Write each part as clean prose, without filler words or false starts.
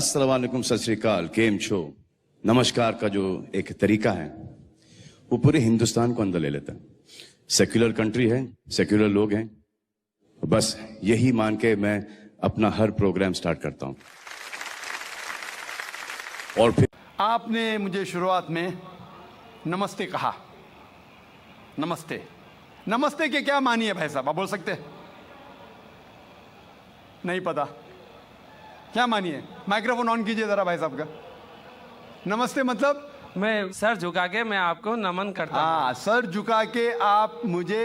अस्सलाम वालेकुम, सत श्री अकाल, केम छो। नमस्कार का जो एक तरीका है वो पूरे हिंदुस्तान को अंदर ले लेता है। सेक्युलर कंट्री है, सेक्युलर लोग हैं, बस यही मान के मैं अपना हर प्रोग्राम स्टार्ट करता हूं। और फिर आपने मुझे शुरुआत में नमस्ते कहा। नमस्ते, नमस्ते के क्या मानी है भाई साहब, आप बोल सकते हैं? नहीं पता क्या मानी है? माइक्रोफोन ऑन कीजिए जरा भाई साहब का। नमस्ते मतलब मैं सर झुका के मैं आपको नमन करता हूँ। हाँ, सर झुका के आप मुझे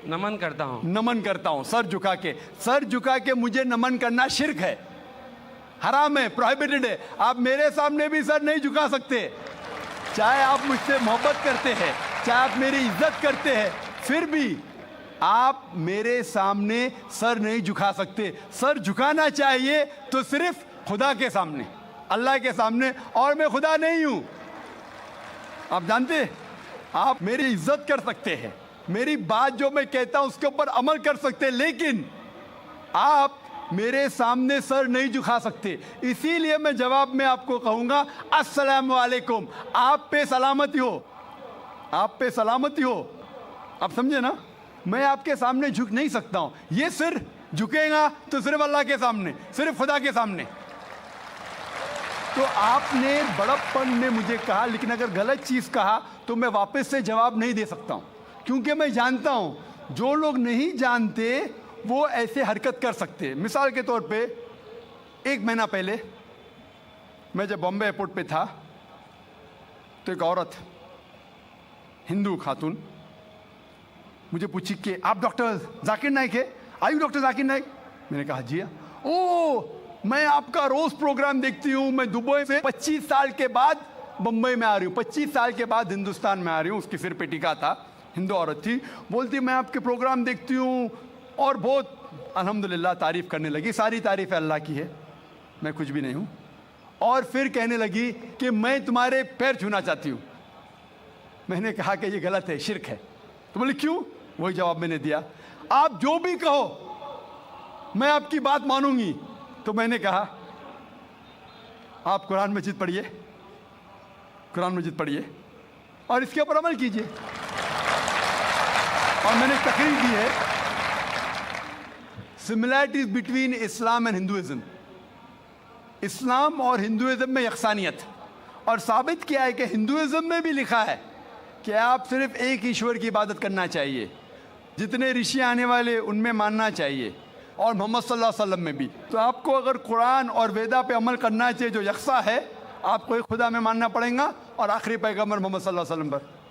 नमन करता हूँ। नमन करता हूं। सर झुका के, सर झुका के मुझे नमन करना शिर्क है, हराम है, प्रोहिबिटेड है। आप मेरे सामने भी सर नहीं झुका सकते, चाहे आप मुझसे मोहब्बत करते हैं, चाहे आप मेरी इज्जत करते हैं, फिर भी आप मेरे सामने सर नहीं झुका सकते। सर झुकाना चाहिए तो सिर्फ खुदा के सामने, अल्लाह के सामने, और मैं खुदा नहीं हूं। आप जानते हैं, आप मेरी इज्जत कर सकते हैं, मेरी बात जो मैं कहता हूं उसके ऊपर अमल कर सकते हैं, लेकिन आप मेरे सामने सर नहीं झुका सकते। इसीलिए मैं जवाब में आपको कहूंगा अस्सलाम वालेकुम, आप पे सलामती हो, आप पे सलामती हो। आप समझे ना? मैं आपके सामने झुक नहीं सकता हूं। ये सिर झुकेगा तो सिर्फ अल्लाह के सामने, सिर्फ खुदा के सामने। तो आपने बड़प्पन में मुझे कहा, लेकिन अगर गलत चीज कहा तो मैं वापस से जवाब नहीं दे सकता हूं, क्योंकि मैं जानता हूं जो लोग नहीं जानते वो ऐसे हरकत कर सकते हैं। मिसाल के तौर पे, 1 महीना पहले मैं जब बॉम्बे एयरपोर्ट पे था तो एक औरत, हिंदू खातून, मुझे पूछी कि आप डॉक्टर जाकिर नाइक है? आयु डॉक्टर जाकिर नाइक? मैंने कहा जी हाँ। ओ, मैं आपका रोज प्रोग्राम देखती हूँ, मैं दुबई से 25 साल के बाद बम्बई में आ रही हूँ, 25 साल के बाद हिंदुस्तान में आ रही हूँ। उसके सिर पे टीका था, हिंदू औरत थी, बोलती मैं आपके प्रोग्राम देखती हूँ और बहुत अल्हम्दुलिल्लाह तारीफ करने लगी। सारी तारीफ अल्लाह की है, मैं कुछ भी नहीं हूँ। और फिर कहने लगी कि मैं तुम्हारे पैर छूना चाहती हूँ। मैंने कहा कि ये गलत है, शिर्क है। तो बोले क्यों? वही जवाब मैंने दिया, आप जो भी कहो मैं आपकी बात मानूंगी। तो मैंने कहा आप कुरान मजीद पढ़िए, कुरान मजीद पढ़िए और इसके ऊपर अमल कीजिए। और मैंने तकरीर दी है similarities between Islam and Hinduism, Islam और हिंदुइज्म में यकसानियत, और साबित किया है कि हिंदुइज्म में भी लिखा है कि आप सिर्फ एक ईश्वर की इबादत करना चाहिए, जितने ऋषि आने वाले उनमें मानना चाहिए, और मोहम्मद सल्लल्लाहु अलैहि वसल्लम में भी। तो आपको अगर कुरान और वेदा पे अमल करना चाहिए जो यकसा है, आपको एक खुदा में मानना पड़ेगा और आखिरी पैगंबर मोहम्मद सल्लल्लाहु अलैहि वसल्लम पर।